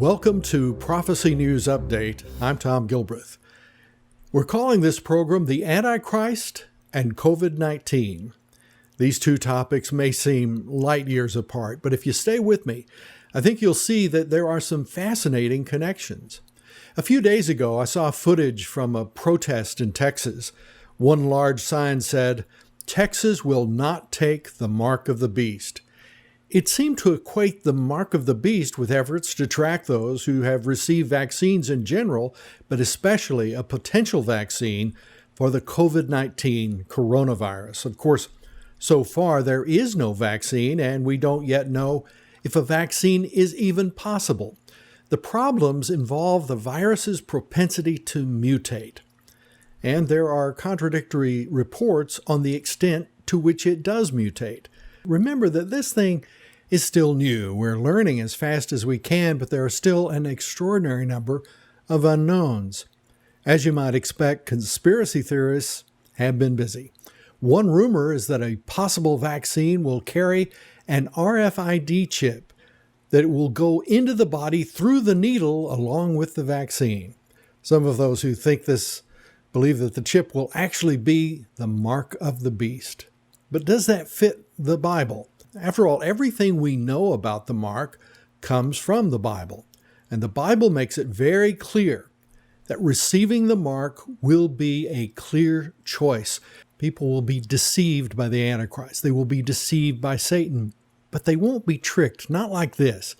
Welcome to Prophecy News Update. I'm Tom Gilbreath. We're calling this program The Antichrist and COVID-19. These two topics may seem light years apart, but if you stay with me, I think you'll see that there are some fascinating connections. A few days ago, I saw footage from a protest in Texas. One large sign said, "Texas will not take the mark of the beast." It seemed to equate the mark of the beast with efforts to track those who have received vaccines in general, but especially a potential vaccine for the COVID-19 coronavirus. Of course, so far there is no vaccine, and we don't yet know if a vaccine is even possible. The problems involve the virus's propensity to mutate, and there are contradictory reports on the extent to which it does mutate. Remember that this thing is still new. We're learning as fast as we can, but there are still an extraordinary number of unknowns. As you might expect, conspiracy theorists have been busy. One rumor is that a possible vaccine will carry an RFID chip that will go into the body through the needle along with the vaccine. Some of those who think this believe that the chip will actually be the mark of the beast. But does that fit the Bible? After all, everything we know about the mark comes from the Bible. And the Bible makes it very clear that receiving the mark will be a clear choice. People will be deceived by the Antichrist. They will be deceived by Satan. But they won't be tricked, not like this.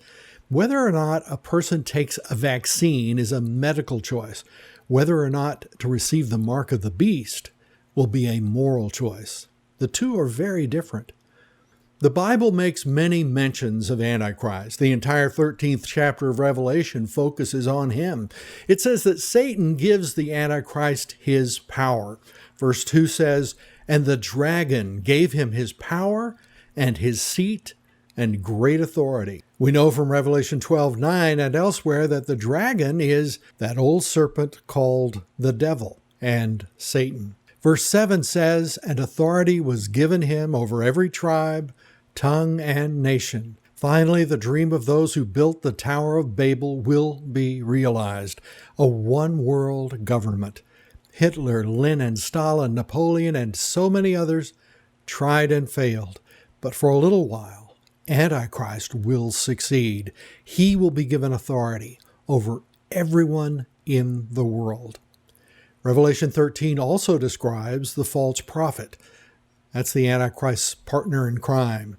Whether or not a person takes a vaccine is a medical choice. Whether or not to receive the mark of the beast will be a moral choice. The two are very different. The Bible makes many mentions of Antichrist. The entire 13th chapter of Revelation focuses on him. It says that Satan gives the Antichrist his power. Verse 2 says, "And the dragon gave him his power and his seat and great authority." We know from Revelation 12:9 and elsewhere that the dragon is that old serpent called the devil and Satan. Verse 7 says, "And authority was given him over every tribe, tongue, and nation." Finally, the dream of those who built the Tower of Babel will be realized. A one-world government. Hitler, Lenin, Stalin, Napoleon, and so many others tried and failed. But for a little while, Antichrist will succeed. He will be given authority over everyone in the world. Revelation 13 also describes the false prophet. That's the Antichrist's partner in crime.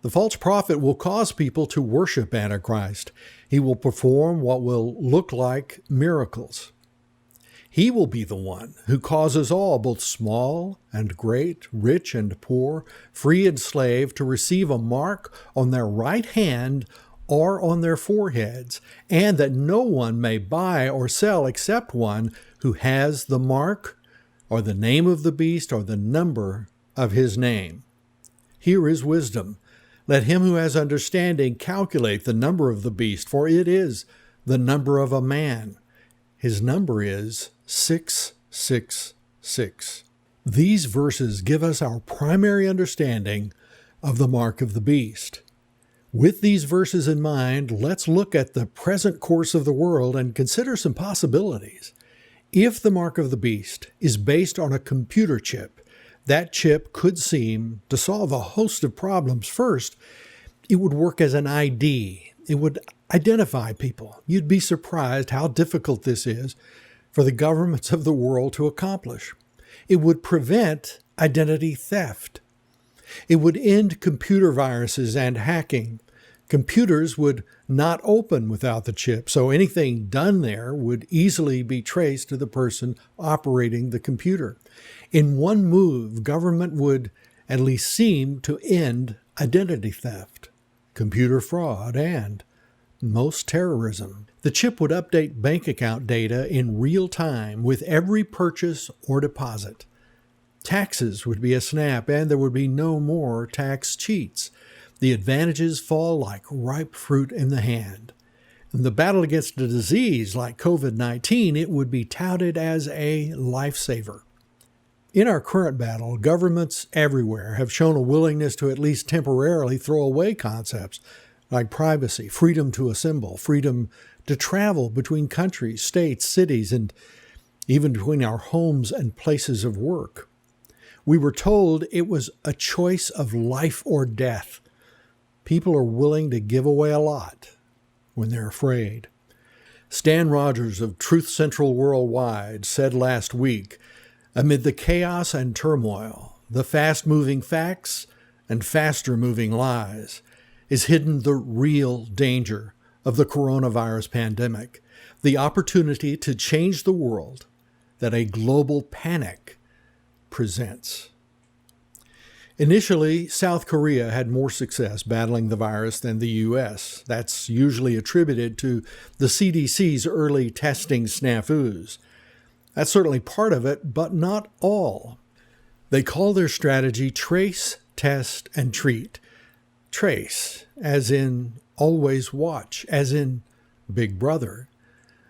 The false prophet will cause people to worship Antichrist. He will perform what will look like miracles. He will be the one who causes all, both small and great, rich and poor, free and slave, to receive a mark on their right hand or on their foreheads, and that no one may buy or sell except one who has the mark or the name of the beast or the number of his name. Here is wisdom. Let him who has understanding calculate the number of the beast, for it is the number of a man. His number is 666. These verses give us our primary understanding of the mark of the beast. With these verses in mind, let's look at the present course of the world and consider some possibilities. If the mark of the beast is based on a computer chip, that chip could seem to solve a host of problems. First, it would work as an ID. It would identify people. You'd be surprised how difficult this is for the governments of the world to accomplish. It would prevent identity theft. It would end computer viruses and hacking. Computers would not open without the chip, so anything done there would easily be traced to the person operating the computer. In one move, government would at least seem to end identity theft, computer fraud, and most terrorism. The chip would update bank account data in real time with every purchase or deposit. Taxes would be a snap, and there would be no more tax cheats. The advantages fall like ripe fruit in the hand. In the battle against a disease like COVID-19, it would be touted as a lifesaver. In our current battle, governments everywhere have shown a willingness to at least temporarily throw away concepts like privacy, freedom to assemble, freedom to travel between countries, states, cities, and even between our homes and places of work. We were told it was a choice of life or death. People are willing to give away a lot when they're afraid. Stan Rogers of Truth Central Worldwide said last week, amid the chaos and turmoil, the fast-moving facts and faster-moving lies is hidden the real danger of the coronavirus pandemic, the opportunity to change the world that a global panic presents. Initially, South Korea had more success battling the virus than the U.S. That's usually attributed to the CDC's early testing snafus. That's certainly part of it, but not all. They call their strategy trace, test, and treat. Trace, as in always watch, as in Big Brother.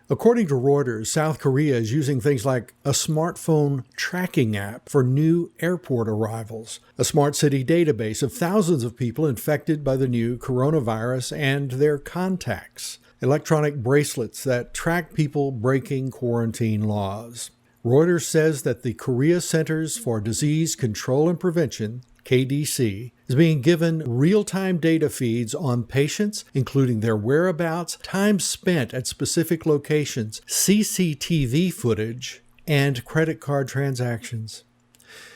According to Reuters, South Korea is using things like a smartphone tracking app for new airport arrivals, a smart city database of thousands of people infected by the new coronavirus and their contacts, electronic bracelets that track people breaking quarantine laws. Reuters says that the Korea Centers for Disease Control and Prevention, KDC, is being given real-time data feeds on patients, including their whereabouts, time spent at specific locations, CCTV footage, and credit card transactions.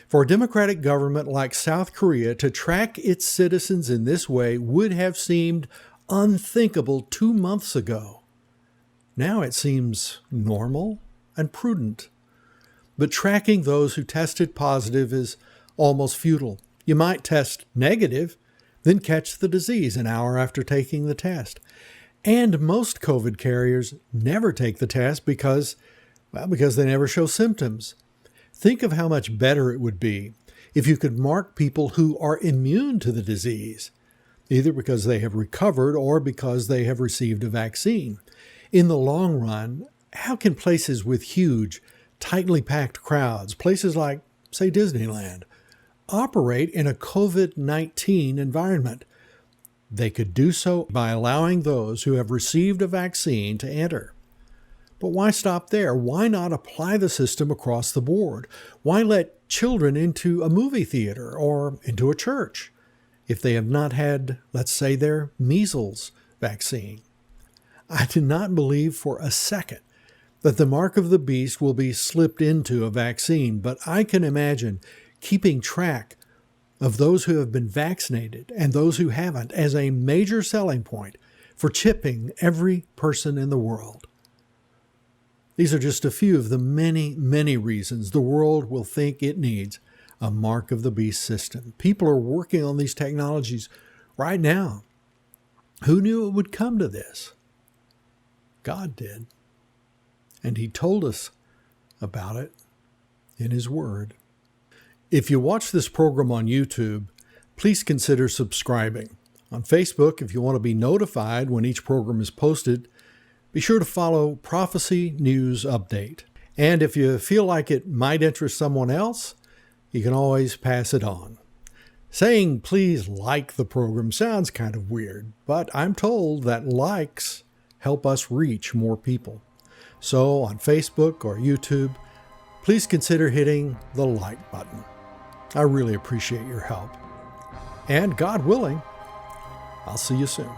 For a democratic government like South Korea to track its citizens in this way would have seemed unthinkable 2 months ago. Now it seems normal and prudent. But tracking those who tested positive is almost futile. You might test negative, then catch the disease an hour after taking the test. And most COVID carriers never take the test because they never show symptoms. Think of how much better it would be if you could mark people who are immune to the disease, either because they have recovered or because they have received a vaccine. In the long run, how can places with huge, tightly packed crowds, places like, say, Disneyland, operate in a COVID-19 environment? They could do so by allowing those who have received a vaccine to enter. But why stop there? Why not apply the system across the board? Why let children into a movie theater or into a church if they have not had, let's say, their measles vaccine? I do not believe for a second that the mark of the beast will be slipped into a vaccine, but I can imagine keeping track of those who have been vaccinated and those who haven't as a major selling point for chipping every person in the world. These are just a few of the many, many reasons the world will think it needs a mark of the beast system. People are working on these technologies right now. Who knew it would come to this? God did. And He told us about it in His Word. If you watch this program on YouTube, please consider subscribing. On Facebook, if you want to be notified when each program is posted, be sure to follow Prophecy News Update. And if you feel like it might interest someone else, you can always pass it on. Saying please like the program sounds kind of weird, but I'm told that likes help us reach more people. So on Facebook or YouTube, please consider hitting the like button. I really appreciate your help. And God willing, I'll see you soon.